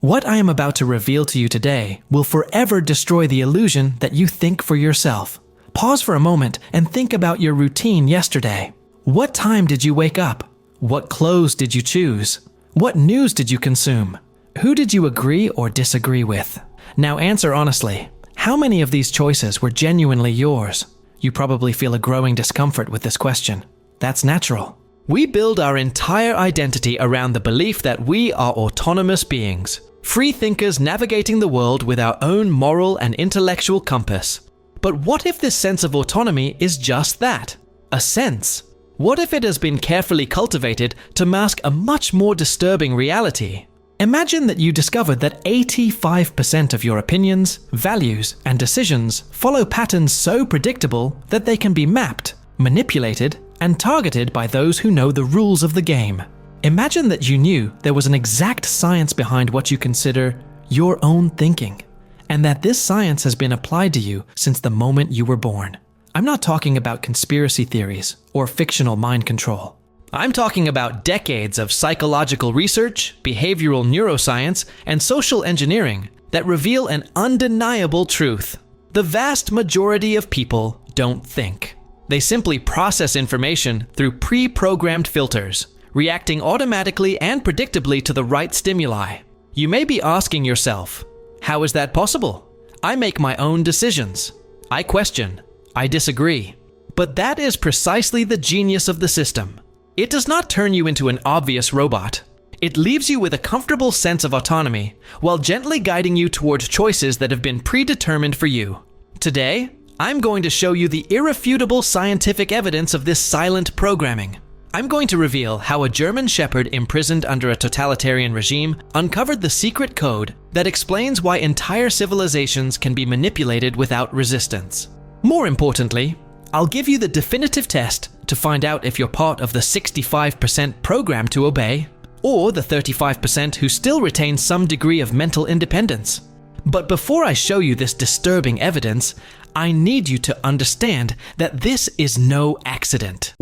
What I am about to reveal to you today will forever destroy the illusion that you think for yourself. Pause for a moment and think about your routine yesterday. What time did you wake up? What clothes did you choose? What news did you consume? Who did you agree or disagree with? Now answer honestly. How many of these choices were genuinely yours? You probably feel a growing discomfort with this question. That's natural. We build our entire identity around the belief that we are autonomous beings, free thinkers navigating the world with our own moral and intellectual compass. But what if this sense of autonomy is just that? A sense? What if it has been carefully cultivated to mask a much more disturbing reality? Imagine that you discovered that 85% of your opinions, values, and decisions follow patterns so predictable that they can be mapped, manipulated, and targeted by those who know the rules of the game. Imagine that you knew there was an exact science behind what you consider your own thinking, and that this science has been applied to you since the moment you were born. I'm not talking about conspiracy theories or fictional mind control. I'm talking about decades of psychological research, behavioral neuroscience, and social engineering that reveal an undeniable truth. The vast majority of people don't think. They simply process information through pre-programmed filters, reacting automatically and predictably to the right stimuli. You may be asking yourself, how is that possible? I make my own decisions. I question. I disagree. But that is precisely the genius of the system. It does not turn you into an obvious robot. It leaves you with a comfortable sense of autonomy while gently guiding you toward choices that have been predetermined for you. Today, I'm going to show you the irrefutable scientific evidence of this silent programming. I'm going to reveal how a German shepherd imprisoned under a totalitarian regime uncovered the secret code that explains why entire civilizations can be manipulated without resistance. More importantly, I'll give you the definitive test to find out if you're part of the 65% programmed to obey, or the 35% who still retain some degree of mental independence. But before I show you this disturbing evidence, I need you to understand that this is no accident.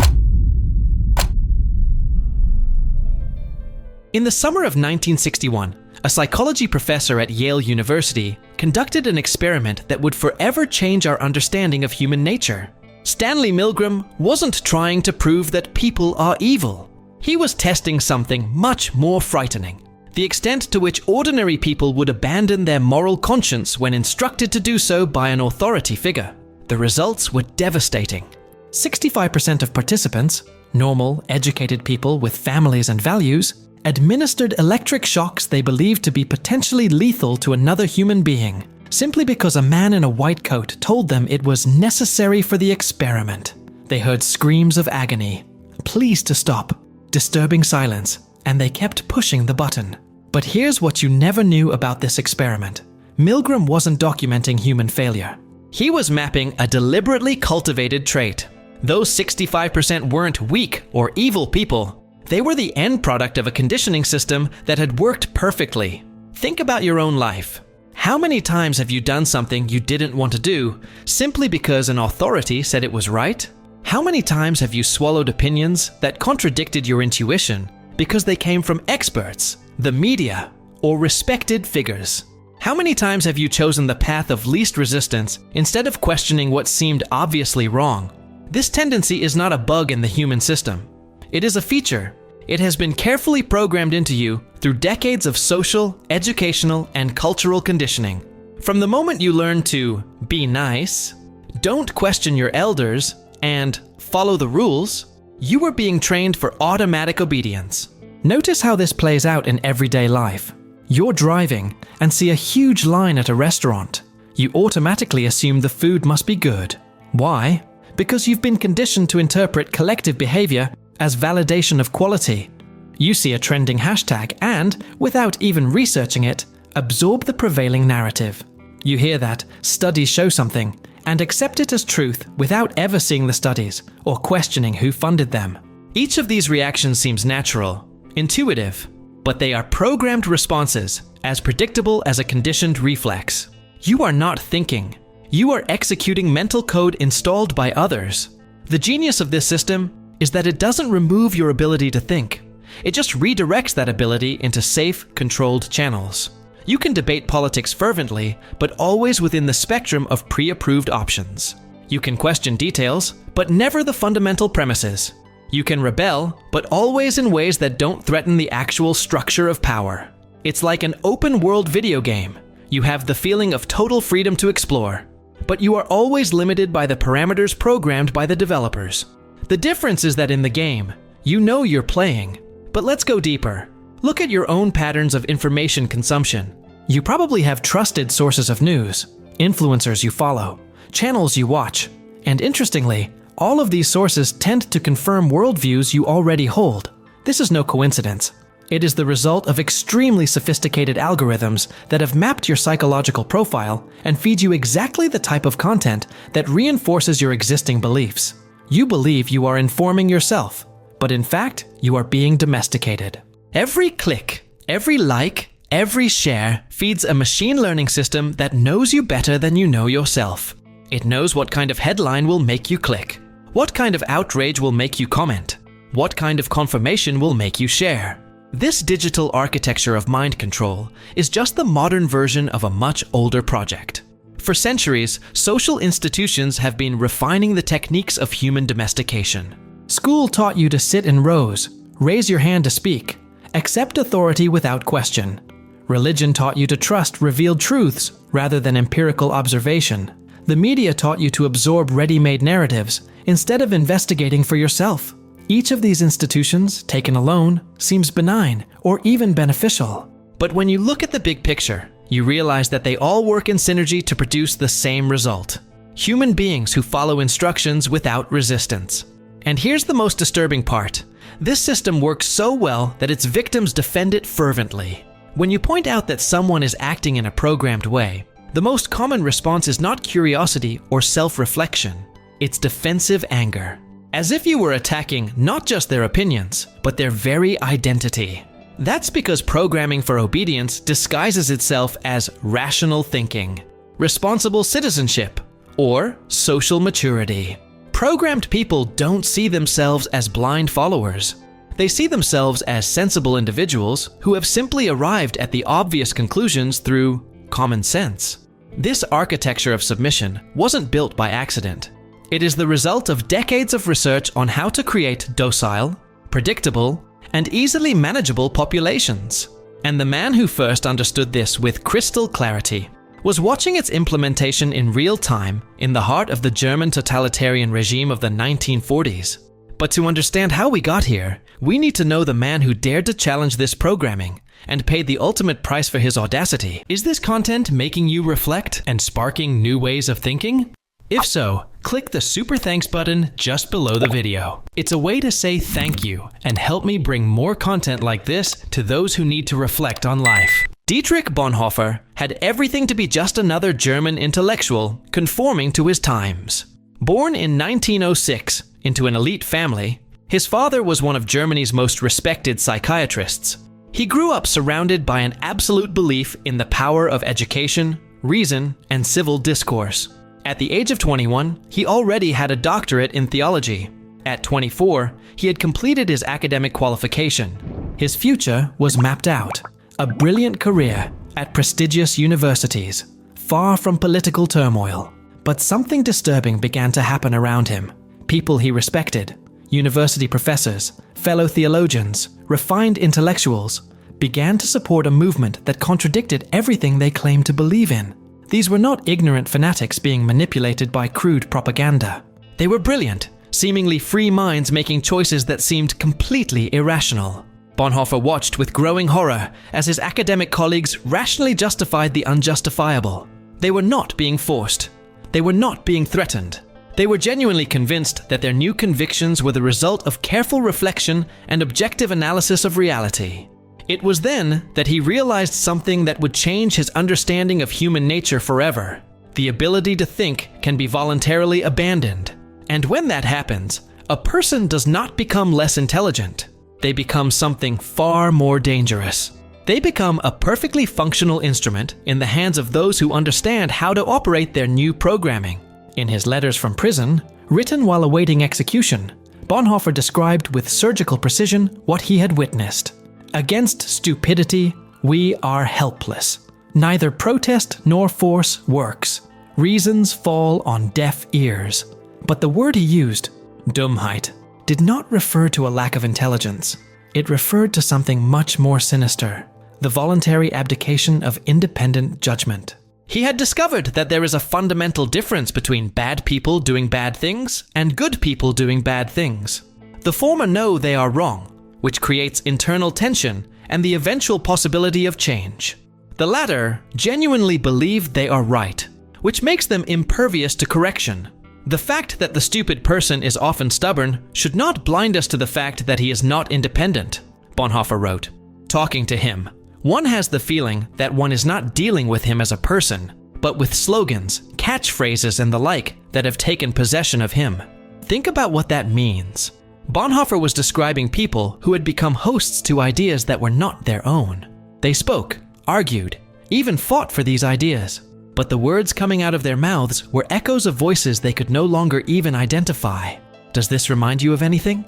In the summer of 1961, a psychology professor at Yale University conducted an experiment that would forever change our understanding of human nature. Stanley Milgram wasn't trying to prove that people are evil. He was testing something much more frightening: the extent to which ordinary people would abandon their moral conscience when instructed to do so by an authority figure. The results were devastating. 65% of participants, normal, educated people with families and values, administered electric shocks they believed to be potentially lethal to another human being, simply because a man in a white coat told them it was necessary for the experiment. They heard screams of agony, pleas to stop, disturbing silence, and they kept pushing the button. But here's what you never knew about this experiment. Milgram wasn't documenting human failure. He was mapping a deliberately cultivated trait. Those 65% weren't weak or evil people. They were the end product of a conditioning system that had worked perfectly. Think about your own life. How many times have you done something you didn't want to do simply because an authority said it was right? How many times have you swallowed opinions that contradicted your intuition because they came from experts, the media, or respected figures? How many times have you chosen the path of least resistance instead of questioning what seemed obviously wrong? This tendency is not a bug in the human system. It is a feature. It has been carefully programmed into you through decades of social, educational, and cultural conditioning. From the moment you learn to be nice, don't question your elders, and follow the rules, you were being trained for automatic obedience. Notice how this plays out in everyday life. You're driving and see a huge line at a restaurant. You automatically assume the food must be good. Why? Because you've been conditioned to interpret collective behavior as validation of quality. You see a trending hashtag and, without even researching it, absorb the prevailing narrative. You hear that studies show something and accept it as truth without ever seeing the studies or questioning who funded them. Each of these reactions seems natural, intuitive, but they are programmed responses, as predictable as a conditioned reflex. You are not thinking. You are executing mental code installed by others. The genius of this system is that it doesn't remove your ability to think. It just redirects that ability into safe, controlled channels. You can debate politics fervently, but always within the spectrum of pre-approved options. You can question details, but never the fundamental premises. You can rebel, but always in ways that don't threaten the actual structure of power. It's like an open-world video game. You have the feeling of total freedom to explore, but you are always limited by the parameters programmed by the developers. The difference is that in the game, you know you're playing. But let's go deeper. Look at your own patterns of information consumption. You probably have trusted sources of news, influencers you follow, channels you watch, and interestingly, all of these sources tend to confirm worldviews you already hold. This is no coincidence. It is the result of extremely sophisticated algorithms that have mapped your psychological profile and feed you exactly the type of content that reinforces your existing beliefs. You believe you are informing yourself, but in fact, you are being domesticated. Every click, every like, every share feeds a machine learning system that knows you better than you know yourself. It knows what kind of headline will make you click, what kind of outrage will make you comment, what kind of confirmation will make you share. This digital architecture of mind control is just the modern version of a much older project. For centuries, social institutions have been refining the techniques of human domestication. School taught you to sit in rows, raise your hand to speak, accept authority without question. Religion taught you to trust revealed truths rather than empirical observation. The media taught you to absorb ready-made narratives instead of investigating for yourself. Each of these institutions, taken alone, seems benign or even beneficial. But when you look at the big picture, you realize that they all work in synergy to produce the same result: human beings who follow instructions without resistance. And here's the most disturbing part. This system works so well that its victims defend it fervently. When you point out that someone is acting in a programmed way, the most common response is not curiosity or self-reflection. It's defensive anger. As if you were attacking not just their opinions, but their very identity. That's because programming for obedience disguises itself as rational thinking, responsible citizenship, or social maturity. Programmed people don't see themselves as blind followers. They see themselves as sensible individuals who have simply arrived at the obvious conclusions through common sense. This architecture of submission wasn't built by accident. It is the result of decades of research on how to create docile, predictable, and easily manageable populations. And the man who first understood this with crystal clarity was watching its implementation in real time in the heart of the German totalitarian regime of the 1940s. But to understand how we got here, we need to know the man who dared to challenge this programming and paid the ultimate price for his audacity. Is this content making you reflect and sparking new ways of thinking? If so, click the super thanks button just below the video. It's a way to say thank you and help me bring more content like this to those who need to reflect on life. Dietrich Bonhoeffer had everything to be just another German intellectual conforming to his times. Born in 1906 into an elite family, his father was one of Germany's most respected psychiatrists. He grew up surrounded by an absolute belief in the power of education, reason, and civil discourse. At the age of 21, he already had a doctorate in theology. At 24, he had completed his academic qualification. His future was mapped out. A brilliant career at prestigious universities, far from political turmoil. But something disturbing began to happen around him. People he respected, university professors, fellow theologians, refined intellectuals, began to support a movement that contradicted everything they claimed to believe in. These were not ignorant fanatics being manipulated by crude propaganda. They were brilliant, seemingly free minds making choices that seemed completely irrational. Bonhoeffer watched with growing horror as his academic colleagues rationally justified the unjustifiable. They were not being forced. They were not being threatened. They were genuinely convinced that their new convictions were the result of careful reflection and objective analysis of reality. It was then that he realized something that would change his understanding of human nature forever. The ability to think can be voluntarily abandoned. And when that happens, a person does not become less intelligent. They become something far more dangerous. They become a perfectly functional instrument in the hands of those who understand how to operate their new programming. In his letters from prison, written while awaiting execution, Bonhoeffer described with surgical precision what he had witnessed. Against stupidity, we are helpless. Neither protest nor force works. Reasons fall on deaf ears. But the word he used, dummheit, did not refer to a lack of intelligence. It referred to something much more sinister, the voluntary abdication of independent judgment. He had discovered that there is a fundamental difference between bad people doing bad things and good people doing bad things. The former know they are wrong, which creates internal tension and the eventual possibility of change. The latter genuinely believe they are right, which makes them impervious to correction. The fact that the stupid person is often stubborn should not blind us to the fact that he is not independent, Bonhoeffer wrote. Talking to him, one has the feeling that one is not dealing with him as a person, but with slogans, catchphrases, and the like that have taken possession of him. Think about what that means. Bonhoeffer was describing people who had become hosts to ideas that were not their own. They spoke, argued, even fought for these ideas. But the words coming out of their mouths were echoes of voices they could no longer even identify. Does this remind you of anything?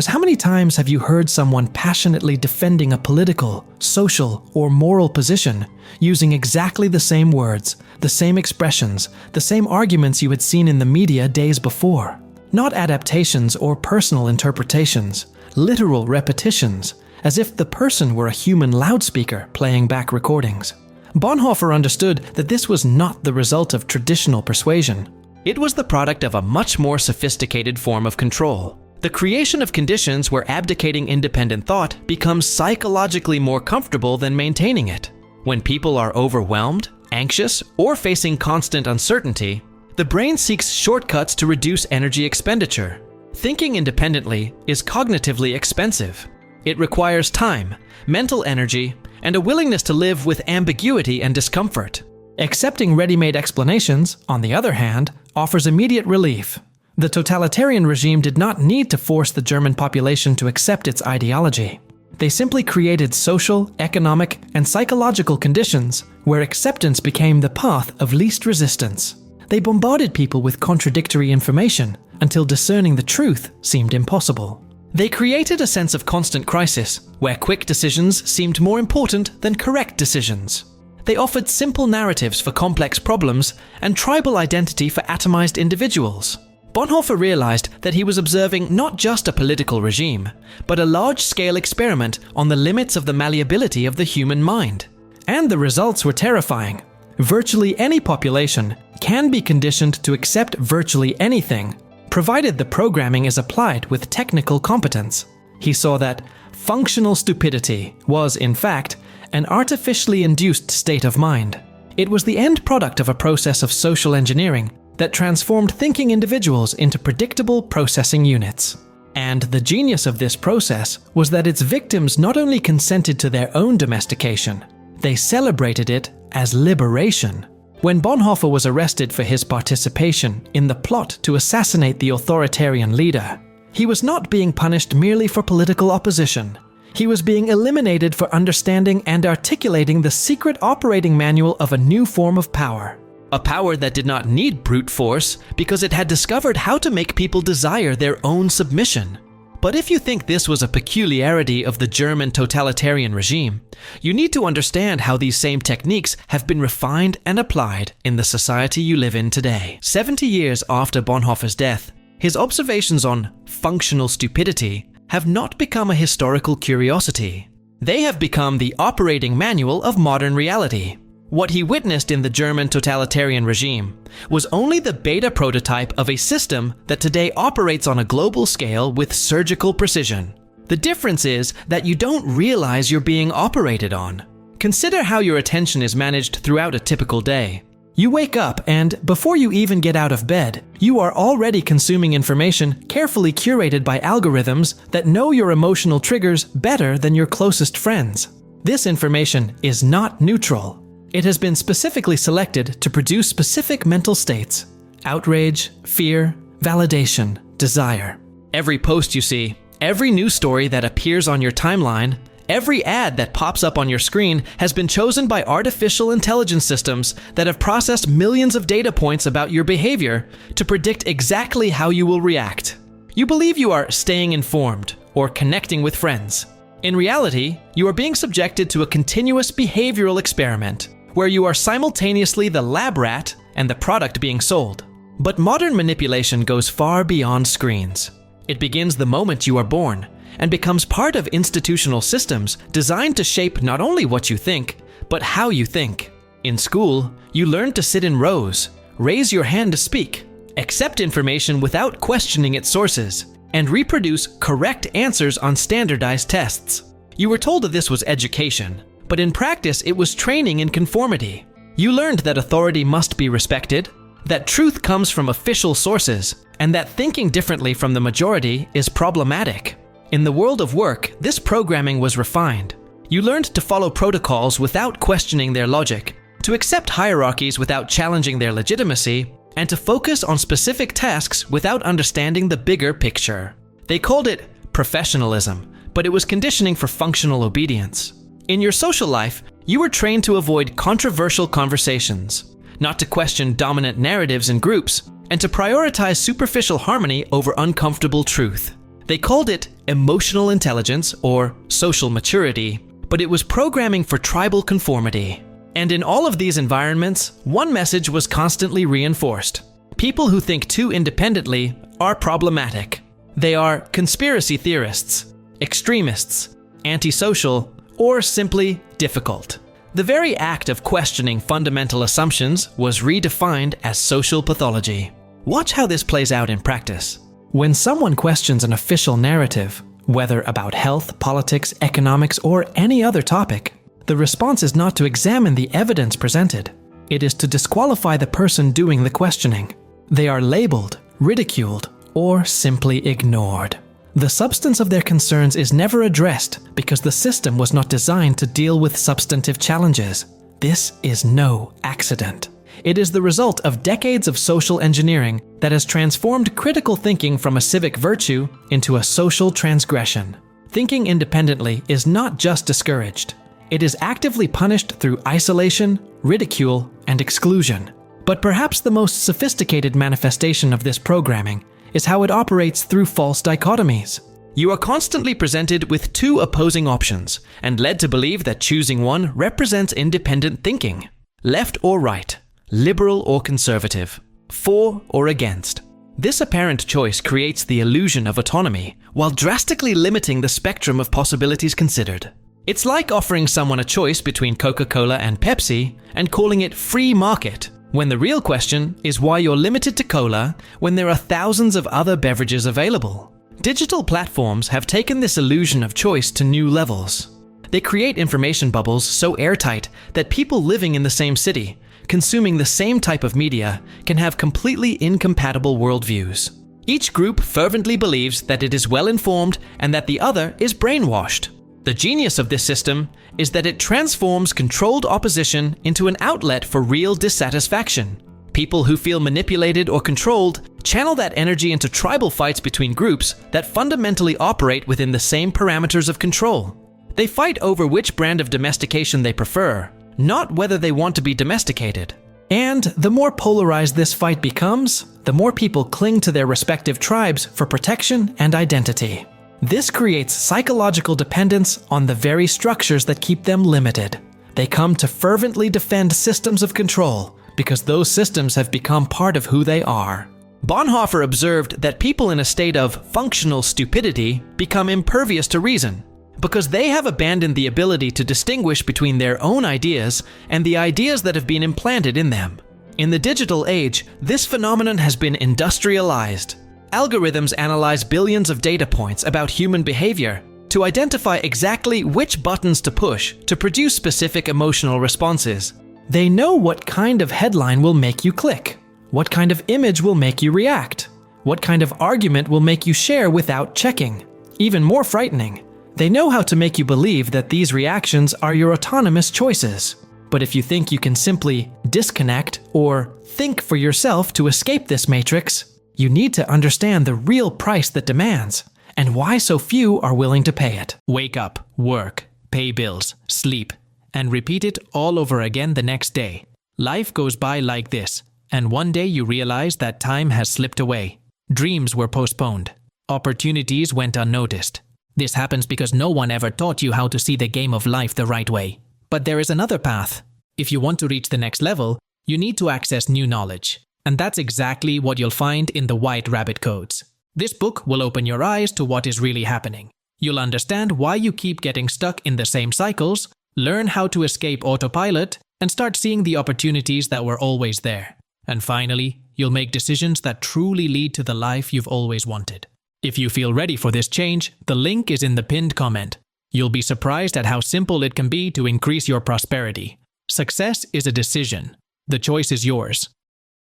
How many times have you heard someone passionately defending a political, social, or moral position, using exactly the same words, the same expressions, the same arguments you had seen in the media days before? Not adaptations or personal interpretations, literal repetitions, as if the person were a human loudspeaker playing back recordings. Bonhoeffer understood that this was not the result of traditional persuasion. It was the product of a much more sophisticated form of control. The creation of conditions where abdicating independent thought becomes psychologically more comfortable than maintaining it. When people are overwhelmed, anxious, or facing constant uncertainty, the brain seeks shortcuts to reduce energy expenditure. Thinking independently is cognitively expensive. It requires time, mental energy, and a willingness to live with ambiguity and discomfort. Accepting ready-made explanations, on the other hand, offers immediate relief. The totalitarian regime did not need to force the German population to accept its ideology. They simply created social, economic, and psychological conditions where acceptance became the path of least resistance. They bombarded people with contradictory information until discerning the truth seemed impossible. They created a sense of constant crisis, where quick decisions seemed more important than correct decisions. They offered simple narratives for complex problems and tribal identity for atomized individuals. Bonhoeffer realized that he was observing not just a political regime, but a large-scale experiment on the limits of the malleability of the human mind. And the results were terrifying. Virtually any population can be conditioned to accept virtually anything, provided the programming is applied with technical competence. He saw that functional stupidity was, in fact, an artificially induced state of mind. It was the end product of a process of social engineering that transformed thinking individuals into predictable processing units. And the genius of this process was that its victims not only consented to their own domestication, they celebrated it as liberation. When Bonhoeffer was arrested for his participation in the plot to assassinate the authoritarian leader, he was not being punished merely for political opposition. He was being eliminated for understanding and articulating the secret operating manual of a new form of power. A power that did not need brute force because it had discovered how to make people desire their own submission. But if you think this was a peculiarity of the German totalitarian regime, you need to understand how these same techniques have been refined and applied in the society you live in today. 70 years after Bonhoeffer's death, his observations on functional stupidity have not become a historical curiosity. They have become the operating manual of modern reality. What he witnessed in the German totalitarian regime was only the beta prototype of a system that today operates on a global scale with surgical precision. The difference is that you don't realize you're being operated on. Consider how your attention is managed throughout a typical day. You wake up and, before you even get out of bed, you are already consuming information carefully curated by algorithms that know your emotional triggers better than your closest friends. This information is not neutral. It has been specifically selected to produce specific mental states: outrage, fear, validation, desire. Every post you see, every news story that appears on your timeline, every ad that pops up on your screen has been chosen by artificial intelligence systems that have processed millions of data points about your behavior to predict exactly how you will react. You believe you are staying informed or connecting with friends. In reality, you are being subjected to a continuous behavioral experiment, where you are simultaneously the lab rat and the product being sold. But modern manipulation goes far beyond screens. It begins the moment you are born and becomes part of institutional systems designed to shape not only what you think, but how you think. In school, you learn to sit in rows, raise your hand to speak, accept information without questioning its sources, and reproduce correct answers on standardized tests. You were told that this was education, but in practice it was training in conformity. You learned that authority must be respected, that truth comes from official sources, and that thinking differently from the majority is problematic. In the world of work, this programming was refined. You learned to follow protocols without questioning their logic, to accept hierarchies without challenging their legitimacy, and to focus on specific tasks without understanding the bigger picture. They called it professionalism, but it was conditioning for functional obedience. In your social life, you were trained to avoid controversial conversations, not to question dominant narratives in groups, and to prioritize superficial harmony over uncomfortable truth. They called it emotional intelligence or social maturity, but it was programming for tribal conformity. And in all of these environments, one message was constantly reinforced. People who think too independently are problematic. They are conspiracy theorists, extremists, antisocial, or simply difficult. The very act of questioning fundamental assumptions was redefined as social pathology. Watch how this plays out in practice. When someone questions an official narrative, whether about health, politics, economics, or any other topic, the response is not to examine the evidence presented. It is to disqualify the person doing the questioning. They are labeled, ridiculed, or simply ignored. The substance of their concerns is never addressed because the system was not designed to deal with substantive challenges. This is no accident. It is the result of decades of social engineering that has transformed critical thinking from a civic virtue into a social transgression. Thinking independently is not just discouraged. It is actively punished through isolation, ridicule, and exclusion. But perhaps the most sophisticated manifestation of this programming is how it operates through false dichotomies. You are constantly presented with two opposing options and led to believe that choosing one represents independent thinking. Left or right, liberal or conservative, for or against. This apparent choice creates the illusion of autonomy while drastically limiting the spectrum of possibilities considered. It's like offering someone a choice between Coca-Cola and Pepsi and calling it free market, when the real question is why you're limited to cola when there are thousands of other beverages available. Digital platforms have taken this illusion of choice to new levels. They create information bubbles so airtight that people living in the same city, consuming the same type of media, can have completely incompatible worldviews. Each group fervently believes that it is well-informed and that the other is brainwashed. The genius of this system is that it transforms controlled opposition into an outlet for real dissatisfaction. People who feel manipulated or controlled channel that energy into tribal fights between groups that fundamentally operate within the same parameters of control. They fight over which brand of domestication they prefer, not whether they want to be domesticated. And the more polarized this fight becomes, the more people cling to their respective tribes for protection and identity. This creates psychological dependence on the very structures that keep them limited. They come to fervently defend systems of control because those systems have become part of who they are. Bonhoeffer observed that people in a state of functional stupidity become impervious to reason because they have abandoned the ability to distinguish between their own ideas and the ideas that have been implanted in them. In the digital age, this phenomenon has been industrialized. Algorithms analyze billions of data points about human behavior to identify exactly which buttons to push to produce specific emotional responses. They know what kind of headline will make you click, what kind of image will make you react, what kind of argument will make you share without checking. Even more frightening, they know how to make you believe that these reactions are your autonomous choices. But if you think you can simply disconnect or think for yourself to escape this matrix, you need to understand the real price that demands and why so few are willing to pay it. Wake up, work, pay bills, sleep, and repeat it all over again the next day. Life goes by like this, and one day you realize that time has slipped away. Dreams were postponed. Opportunities went unnoticed. This happens because no one ever taught you how to see the game of life the right way. But there is another path. If you want to reach the next level, you need to access new knowledge. And that's exactly what you'll find in the White Rabbit Codes. This book will open your eyes to what is really happening. You'll understand why you keep getting stuck in the same cycles, learn how to escape autopilot, and start seeing the opportunities that were always there. And finally, you'll make decisions that truly lead to the life you've always wanted. If you feel ready for this change, the link is in the pinned comment. You'll be surprised at how simple it can be to increase your prosperity. Success is a decision. The choice is yours.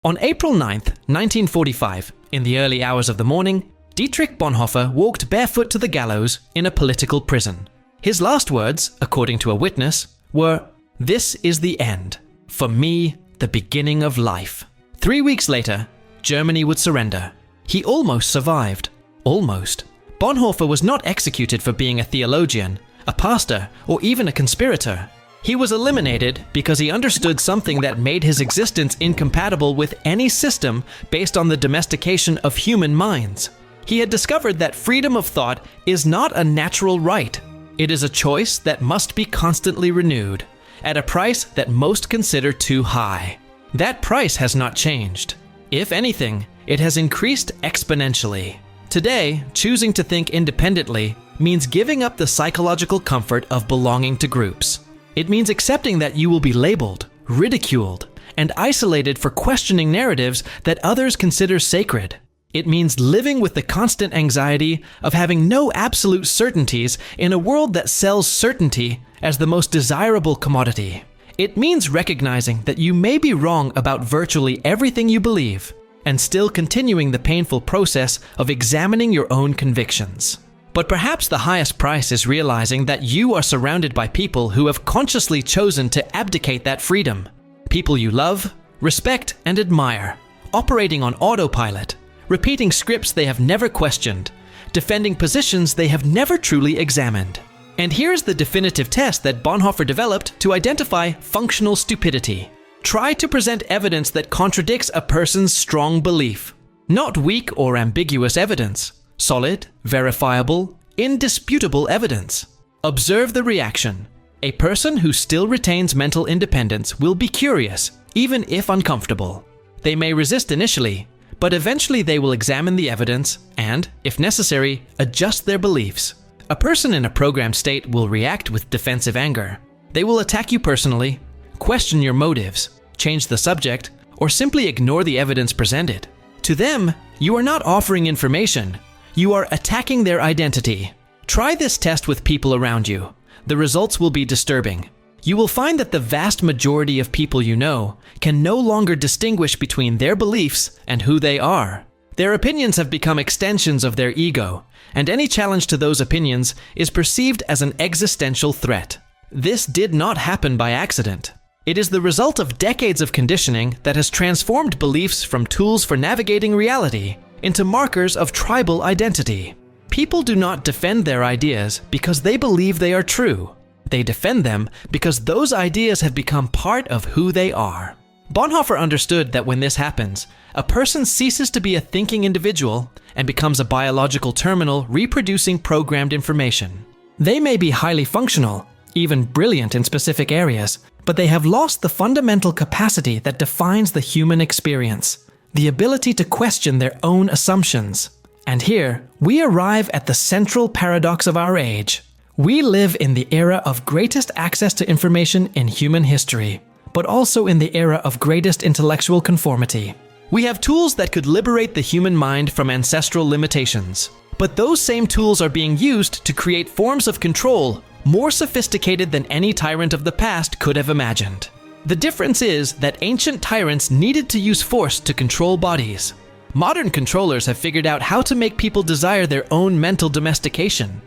On April 9th, 1945, in the early hours of the morning, Dietrich Bonhoeffer walked barefoot to the gallows in a political prison. His last words, according to a witness, were, "This is the end. For me, the beginning of life." 3 weeks later, Germany would surrender. He almost survived. Almost. Bonhoeffer was not executed for being a theologian, a pastor, or even a conspirator. He was eliminated because he understood something that made his existence incompatible with any system based on the domestication of human minds. He had discovered that freedom of thought is not a natural right. It is a choice that must be constantly renewed, at a price that most consider too high. That price has not changed. If anything, it has increased exponentially. Today, choosing to think independently means giving up the psychological comfort of belonging to groups. It means accepting that you will be labeled, ridiculed, and isolated for questioning narratives that others consider sacred. It means living with the constant anxiety of having no absolute certainties in a world that sells certainty as the most desirable commodity. It means recognizing that you may be wrong about virtually everything you believe, and still continuing the painful process of examining your own convictions. But perhaps the highest price is realizing that you are surrounded by people who have consciously chosen to abdicate that freedom. People you love, respect, and admire, operating on autopilot, repeating scripts they have never questioned, defending positions they have never truly examined. And here's the definitive test that Bonhoeffer developed to identify functional stupidity. Try to present evidence that contradicts a person's strong belief. Not weak or ambiguous evidence. Solid, verifiable, indisputable evidence. Observe the reaction. A person who still retains mental independence will be curious, even if uncomfortable. They may resist initially, but eventually they will examine the evidence and, if necessary, adjust their beliefs. A person in a programmed state will react with defensive anger. They will attack you personally, question your motives, change the subject, or simply ignore the evidence presented. To them, you are not offering information. You are attacking their identity. Try this test with people around you. The results will be disturbing. You will find that the vast majority of people you know can no longer distinguish between their beliefs and who they are. Their opinions have become extensions of their ego, and any challenge to those opinions is perceived as an existential threat. This did not happen by accident. It is the result of decades of conditioning that has transformed beliefs from tools for navigating reality into markers of tribal identity. People do not defend their ideas because they believe they are true. They defend them because those ideas have become part of who they are. Bonhoeffer understood that when this happens, a person ceases to be a thinking individual and becomes a biological terminal reproducing programmed information. They may be highly functional, even brilliant in specific areas, but they have lost the fundamental capacity that defines the human experience, the ability to question their own assumptions. And here, we arrive at the central paradox of our age. We live in the era of greatest access to information in human history, but also in the era of greatest intellectual conformity. We have tools that could liberate the human mind from ancestral limitations, but those same tools are being used to create forms of control more sophisticated than any tyrant of the past could have imagined. The difference is that ancient tyrants needed to use force to control bodies. Modern controllers have figured out how to make people desire their own mental domestication.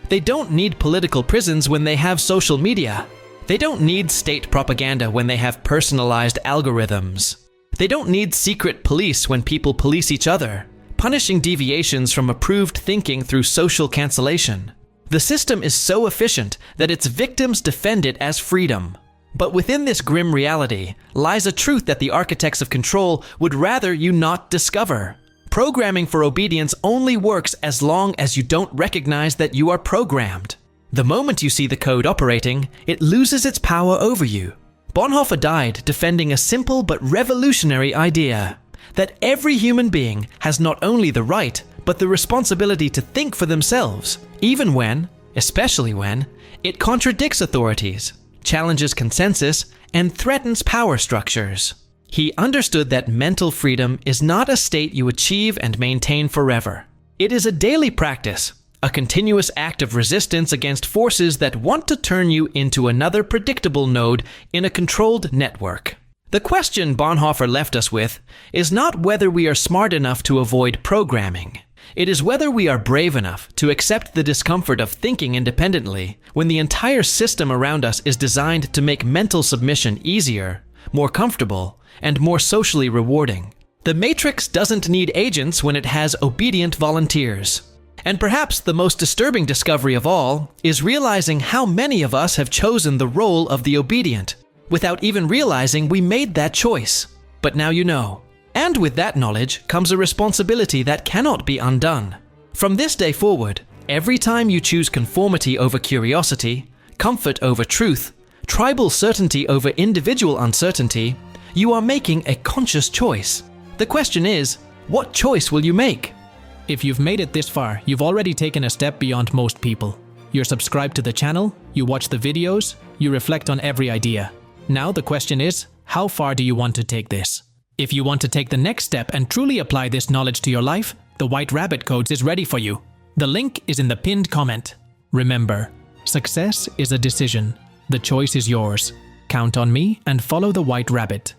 They don't need political prisons when they have social media. They don't need state propaganda when they have personalized algorithms. They don't need secret police when people police each other, punishing deviations from approved thinking through social cancellation. The system is so efficient that its victims defend it as freedom. But within this grim reality lies a truth that the architects of control would rather you not discover. Programming for obedience only works as long as you don't recognize that you are programmed. The moment you see the code operating, it loses its power over you. Bonhoeffer died defending a simple but revolutionary idea that every human being has not only the right, but the responsibility to think for themselves, even when, especially when, it contradicts authorities, challenges consensus, and threatens power structures. He understood that mental freedom is not a state you achieve and maintain forever. It is a daily practice, a continuous act of resistance against forces that want to turn you into another predictable node in a controlled network. The question Bonhoeffer left us with is not whether we are smart enough to avoid programming. It is whether we are brave enough to accept the discomfort of thinking independently when the entire system around us is designed to make mental submission easier, more comfortable, and more socially rewarding. The Matrix doesn't need agents when it has obedient volunteers. And perhaps the most disturbing discovery of all is realizing how many of us have chosen the role of the obedient, without even realizing we made that choice. But now you know. And with that knowledge comes a responsibility that cannot be undone. From this day forward, every time you choose conformity over curiosity, comfort over truth, tribal certainty over individual uncertainty, you are making a conscious choice. The question is, what choice will you make? If you've made it this far, you've already taken a step beyond most people. You're subscribed to the channel, you watch the videos, you reflect on every idea. Now the question is, how far do you want to take this? If you want to take the next step and truly apply this knowledge to your life, the White Rabbit Codes is ready for you. The link is in the pinned comment. Remember, success is a decision. The choice is yours. Count on me and follow the White Rabbit.